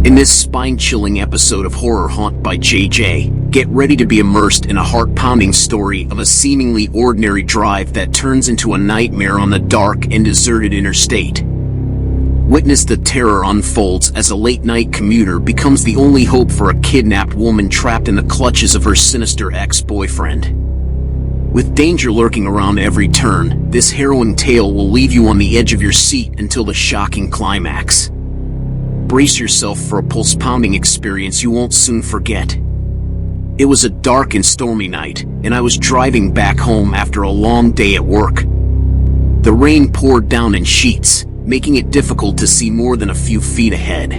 In this spine-chilling episode of Horror Haunt by JJ, get ready to be immersed in a heart-pounding story of a seemingly ordinary drive that turns into a nightmare on the dark and deserted interstate. Witness the terror unfolds as a late-night commuter becomes the only hope for a kidnapped woman trapped in the clutches of her sinister ex-boyfriend. With danger lurking around every turn, this harrowing tale will leave you on the edge of your seat until the shocking climax. Brace yourself for a pulse-pounding experience you won't soon forget. It was a dark and stormy night, and I was driving back home after a long day at work. The rain poured down in sheets, making it difficult to see more than a few feet ahead.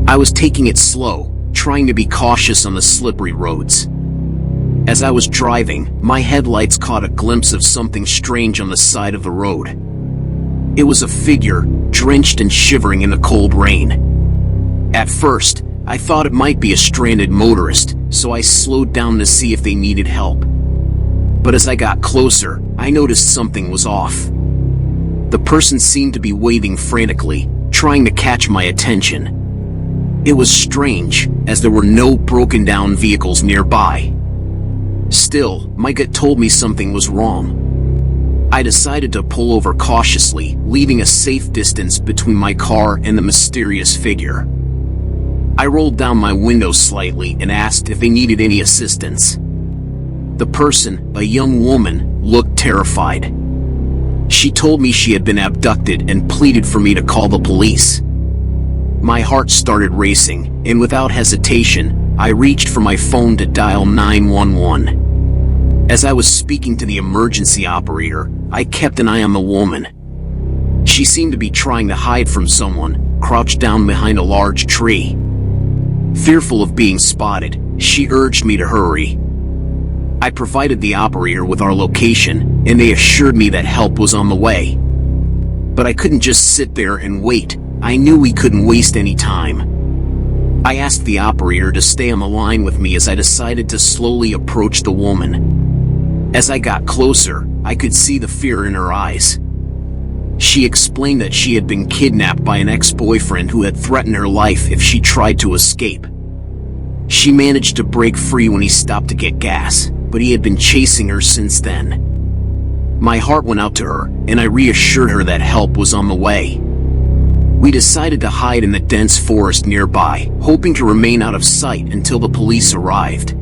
I was taking it slow, trying to be cautious on the slippery roads. As I was driving, my headlights caught a glimpse of something strange on the side of the road. It was a figure, drenched and shivering in the cold rain. At first, I thought it might be a stranded motorist, so I slowed down to see if they needed help. But as I got closer, I noticed something was off. The person seemed to be waving frantically, trying to catch my attention. It was strange, as there were no broken-down vehicles nearby. Still, my gut told me something was wrong. I decided to pull over cautiously, leaving a safe distance between my car and the mysterious figure. I rolled down my window slightly and asked if they needed any assistance. The person, a young woman, looked terrified. She told me she had been abducted and pleaded for me to call the police. My heart started racing, and without hesitation, I reached for my phone to dial 911. As I was speaking to the emergency operator, I kept an eye on the woman. She seemed to be trying to hide from someone, crouched down behind a large tree. Fearful of being spotted, she urged me to hurry. I provided the operator with our location, and they assured me that help was on the way. But I couldn't just sit there and wait. I knew we couldn't waste any time. I asked the operator to stay on the line with me as I decided to slowly approach the woman. As I got closer, I could see the fear in her eyes. She explained that she had been kidnapped by an ex-boyfriend who had threatened her life if she tried to escape. She managed to break free when he stopped to get gas, but he had been chasing her since then. My heart went out to her, and I reassured her that help was on the way. We decided to hide in the dense forest nearby, hoping to remain out of sight until the police arrived.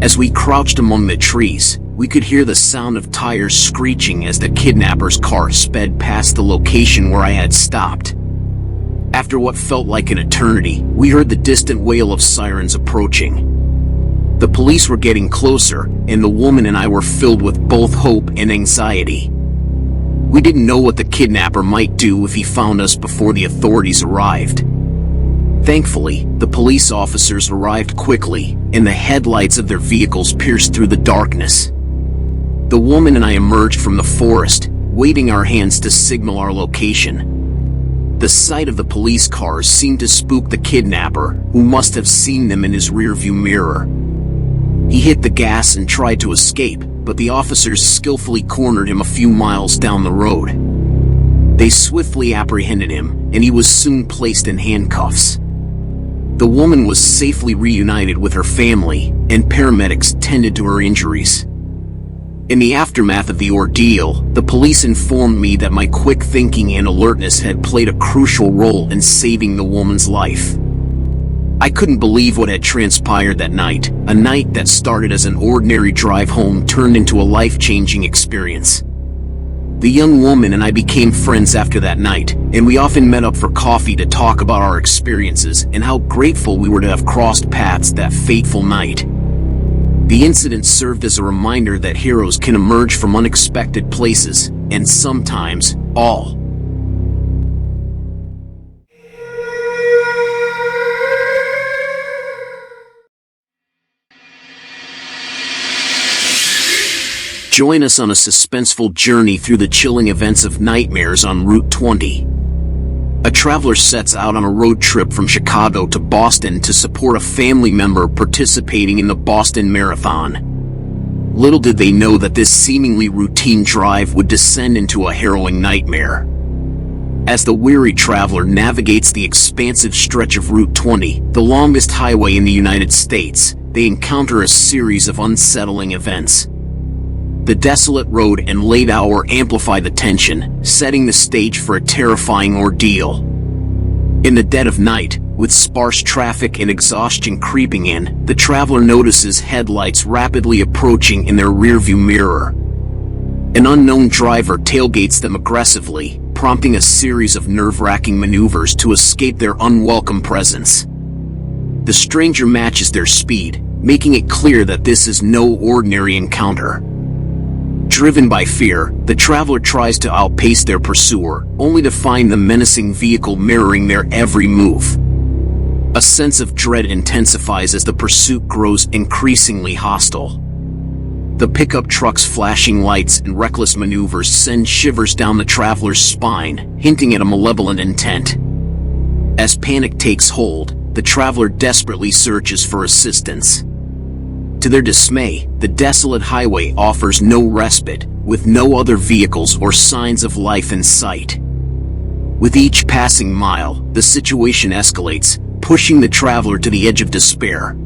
As we crouched among the trees, we could hear the sound of tires screeching as the kidnapper's car sped past the location where I had stopped. After what felt like an eternity, we heard the distant wail of sirens approaching. The police were getting closer, and the woman and I were filled with both hope and anxiety. We didn't know what the kidnapper might do if he found us before the authorities arrived. Thankfully, the police officers arrived quickly, and the headlights of their vehicles pierced through the darkness. The woman and I emerged from the forest, waving our hands to signal our location. The sight of the police cars seemed to spook the kidnapper, who must have seen them in his rearview mirror. He hit the gas and tried to escape, but the officers skillfully cornered him a few miles down the road. They swiftly apprehended him, and he was soon placed in handcuffs. The woman was safely reunited with her family, and paramedics tended to her injuries. In the aftermath of the ordeal, the police informed me that my quick thinking and alertness had played a crucial role in saving the woman's life. I couldn't believe what had transpired that night, a night that started as an ordinary drive home turned into a life-changing experience. The young woman and I became friends after that night, and we often met up for coffee to talk about our experiences and how grateful we were to have crossed paths that fateful night. The incident served as a reminder that heroes can emerge from unexpected places, and sometimes, all. Join us on a suspenseful journey through the chilling events of nightmares on Route 20. A traveler sets out on a road trip from Chicago to Boston to support a family member participating in the Boston Marathon. Little did they know that this seemingly routine drive would descend into a harrowing nightmare. As the weary traveler navigates the expansive stretch of Route 20, the longest highway in the United States, they encounter a series of unsettling events. The desolate road and late hour amplify the tension, setting the stage for a terrifying ordeal. In the dead of night, with sparse traffic and exhaustion creeping in, the traveler notices headlights rapidly approaching in their rearview mirror. An unknown driver tailgates them aggressively, prompting a series of nerve-wracking maneuvers to escape their unwelcome presence. The stranger matches their speed, making it clear that this is no ordinary encounter. Driven by fear, the traveler tries to outpace their pursuer, only to find the menacing vehicle mirroring their every move. A sense of dread intensifies as the pursuit grows increasingly hostile. The pickup truck's flashing lights and reckless maneuvers send shivers down the traveler's spine, hinting at a malevolent intent. As panic takes hold, the traveler desperately searches for assistance. To their dismay, the desolate highway offers no respite, with no other vehicles or signs of life in sight. With each passing mile, the situation escalates, pushing the traveler to the edge of despair.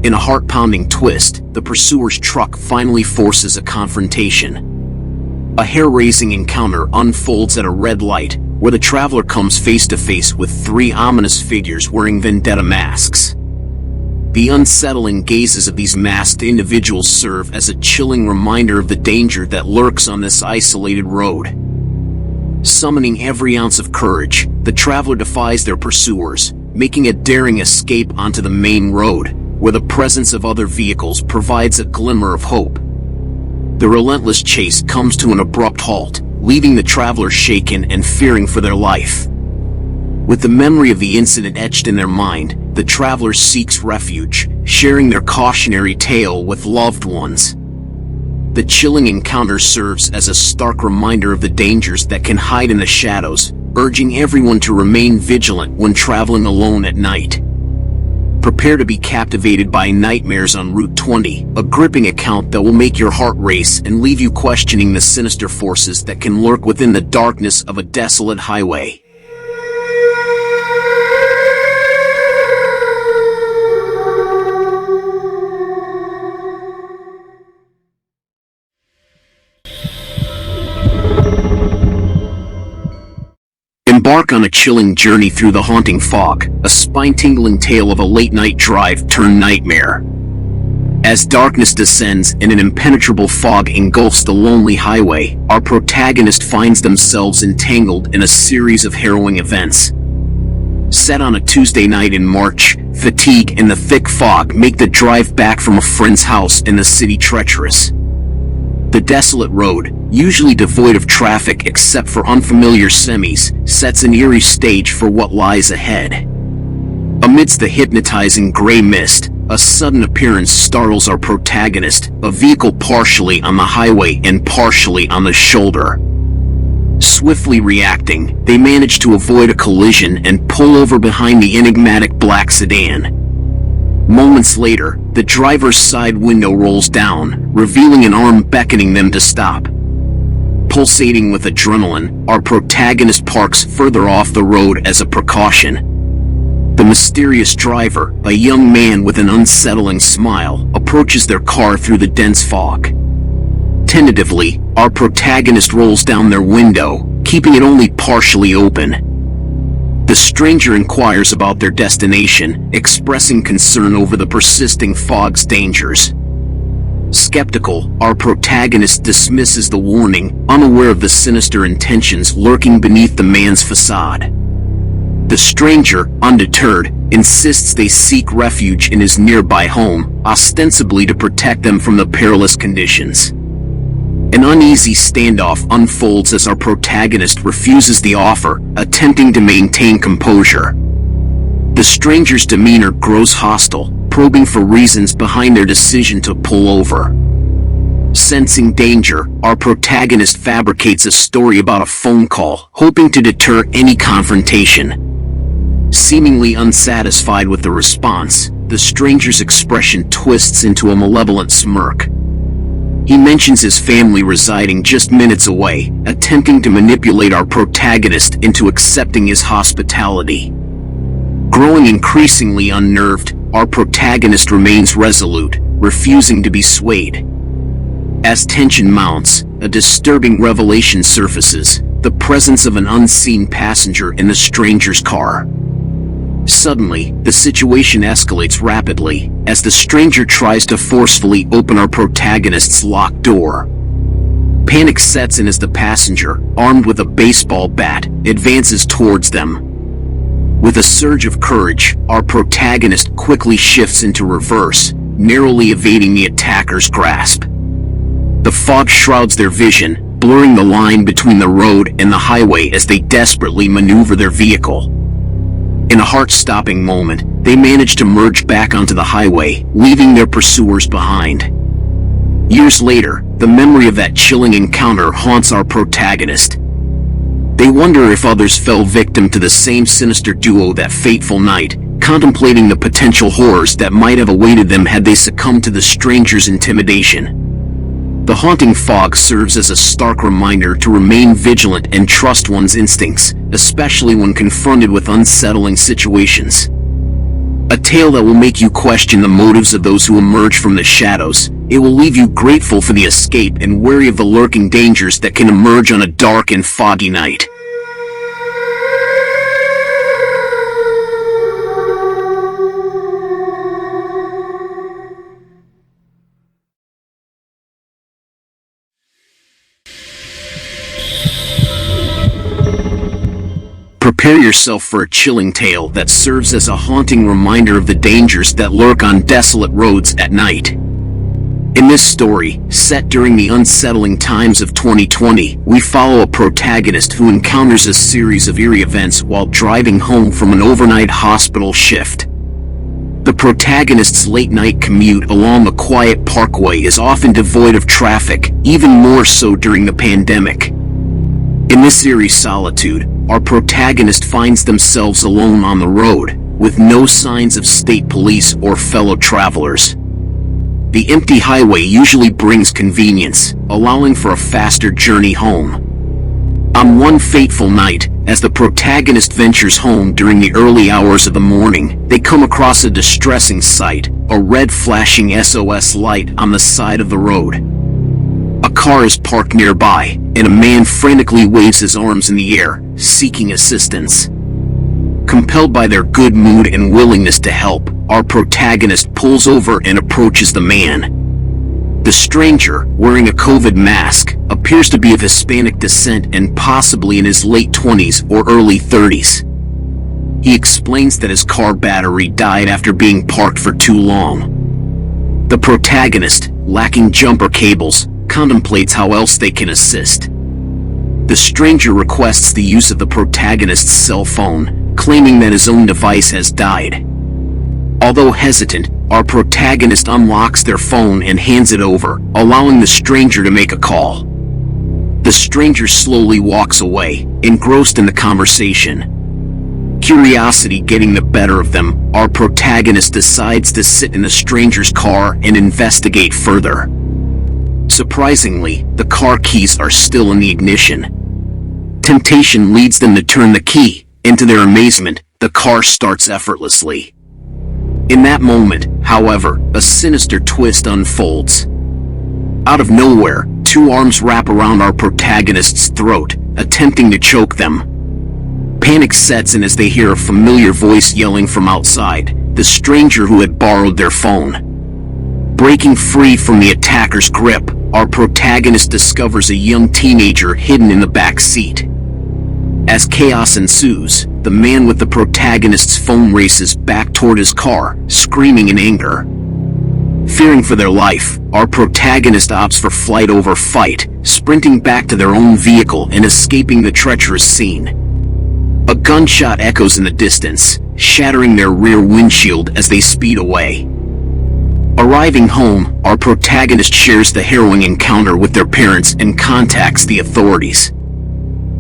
In a heart-pounding twist, the pursuer's truck finally forces a confrontation. A hair-raising encounter unfolds at a red light, where the traveler comes face-to-face with three ominous figures wearing vendetta masks. The unsettling gazes of these masked individuals serve as a chilling reminder of the danger that lurks on this isolated road. Summoning every ounce of courage, the traveler defies their pursuers, making a daring escape onto the main road, where the presence of other vehicles provides a glimmer of hope. The relentless chase comes to an abrupt halt, leaving the traveler shaken and fearing for their life. With the memory of the incident etched in their mind, the traveler seeks refuge, sharing their cautionary tale with loved ones. The chilling encounter serves as a stark reminder of the dangers that can hide in the shadows, urging everyone to remain vigilant when traveling alone at night. Prepare to be captivated by Nightmares on Route 20, a gripping account that will make your heart race and leave you questioning the sinister forces that can lurk within the darkness of a desolate highway. Embark on a chilling journey through the haunting fog, a spine-tingling tale of a late-night drive turned nightmare. As darkness descends and an impenetrable fog engulfs the lonely highway, our protagonist finds themselves entangled in a series of harrowing events. Set on a Tuesday night in March, fatigue and the thick fog make the drive back from a friend's house in the city treacherous. The desolate road, usually devoid of traffic except for unfamiliar semis, sets an eerie stage for what lies ahead. Amidst the hypnotizing gray mist, a sudden appearance startles our protagonist, a vehicle partially on the highway and partially on the shoulder. Swiftly reacting, they manage to avoid a collision and pull over behind the enigmatic black sedan. Moments later, the driver's side window rolls down, revealing an arm beckoning them to stop. Pulsating with adrenaline, our protagonist parks further off the road as a precaution. The mysterious driver, a young man with an unsettling smile, approaches their car through the dense fog. Tentatively, our protagonist rolls down their window, keeping it only partially open. The stranger inquires about their destination, expressing concern over the persisting fog's dangers. Skeptical, our protagonist dismisses the warning, unaware of the sinister intentions lurking beneath the man's facade. The stranger, undeterred, insists they seek refuge in his nearby home, ostensibly to protect them from the perilous conditions. An uneasy standoff unfolds as our protagonist refuses the offer, attempting to maintain composure. The stranger's demeanor grows hostile, probing for reasons behind their decision to pull over. Sensing danger, our protagonist fabricates a story about a phone call, hoping to deter any confrontation. Seemingly unsatisfied with the response, the stranger's expression twists into a malevolent smirk. He mentions his family residing just minutes away, attempting to manipulate our protagonist into accepting his hospitality. Growing increasingly unnerved, our protagonist remains resolute, refusing to be swayed. As tension mounts, a disturbing revelation surfaces: the presence of an unseen passenger in the stranger's car. Suddenly, the situation escalates rapidly, as the stranger tries to forcefully open our protagonist's locked door. Panic sets in as the passenger, armed with a baseball bat, advances towards them. With a surge of courage, our protagonist quickly shifts into reverse, narrowly evading the attacker's grasp. The fog shrouds their vision, blurring the line between the road and the highway as they desperately maneuver their vehicle. In a heart-stopping moment, they manage to merge back onto the highway, leaving their pursuers behind. Years later, the memory of that chilling encounter haunts our protagonist. They wonder if others fell victim to the same sinister duo that fateful night, contemplating the potential horrors that might have awaited them had they succumbed to the stranger's intimidation. The haunting fog serves as a stark reminder to remain vigilant and trust one's instincts, especially when confronted with unsettling situations. A tale that will make you question the motives of those who emerge from the shadows. It will leave you grateful for the escape and wary of the lurking dangers that can emerge on a dark and foggy night. Prepare yourself for a chilling tale that serves as a haunting reminder of the dangers that lurk on desolate roads at night. In this story, set during the unsettling times of 2020, we follow a protagonist who encounters a series of eerie events while driving home from an overnight hospital shift. The protagonist's late-night commute along the quiet parkway is often devoid of traffic, even more so during the pandemic. In this eerie solitude, our protagonist finds themselves alone on the road, with no signs of state police or fellow travelers. The empty highway usually brings convenience, allowing for a faster journey home. On one fateful night, as the protagonist ventures home during the early hours of the morning, they come across a distressing sight: a red flashing SOS light on the side of the road. A car is parked nearby, and a man frantically waves his arms in the air, seeking assistance. Compelled by their good mood and willingness to help, our protagonist pulls over and approaches the man. The stranger, wearing a COVID mask, appears to be of Hispanic descent and possibly in his late 20s or early 30s. He explains that his car battery died after being parked for too long. The protagonist, lacking jumper cables, contemplates how else they can assist. The stranger requests the use of the protagonist's cell phone, claiming that his own device has died. Although hesitant, our protagonist unlocks their phone and hands it over, allowing the stranger to make a call. The stranger slowly walks away, engrossed in the conversation. Curiosity getting the better of them, our protagonist decides to sit in the stranger's car and investigate further. Surprisingly, the car keys are still in the ignition. Temptation leads them to turn the key, and to their amazement, the car starts effortlessly. In that moment, however, a sinister twist unfolds. Out of nowhere, two arms wrap around our protagonist's throat, attempting to choke them. Panic sets in as they hear a familiar voice yelling from outside, the stranger who had borrowed their phone. Breaking free from the attacker's grip, our protagonist discovers a young teenager hidden in the back seat. As chaos ensues, the man with the protagonist's phone races back toward his car, screaming in anger. Fearing for their life, our protagonist opts for flight over fight, sprinting back to their own vehicle and escaping the treacherous scene. A gunshot echoes in the distance, shattering their rear windshield as they speed away. Arriving home, our protagonist shares the harrowing encounter with their parents and contacts the authorities.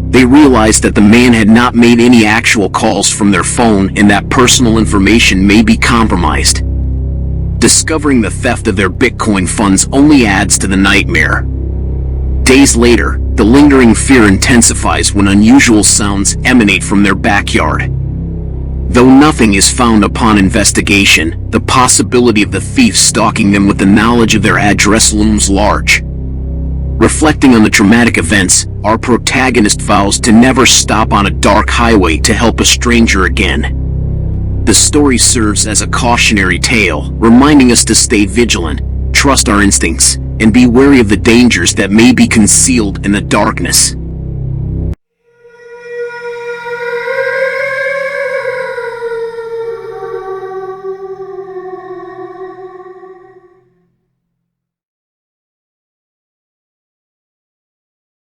They realize that the man had not made any actual calls from their phone and that personal information may be compromised. Discovering the theft of their Bitcoin funds only adds to the nightmare. Days later, the lingering fear intensifies when unusual sounds emanate from their backyard. Though nothing is found upon investigation, the possibility of the thief stalking them with the knowledge of their address looms large. Reflecting on the traumatic events, our protagonist vows to never stop on a dark highway to help a stranger again. The story serves as a cautionary tale, reminding us to stay vigilant, trust our instincts, and be wary of the dangers that may be concealed in the darkness.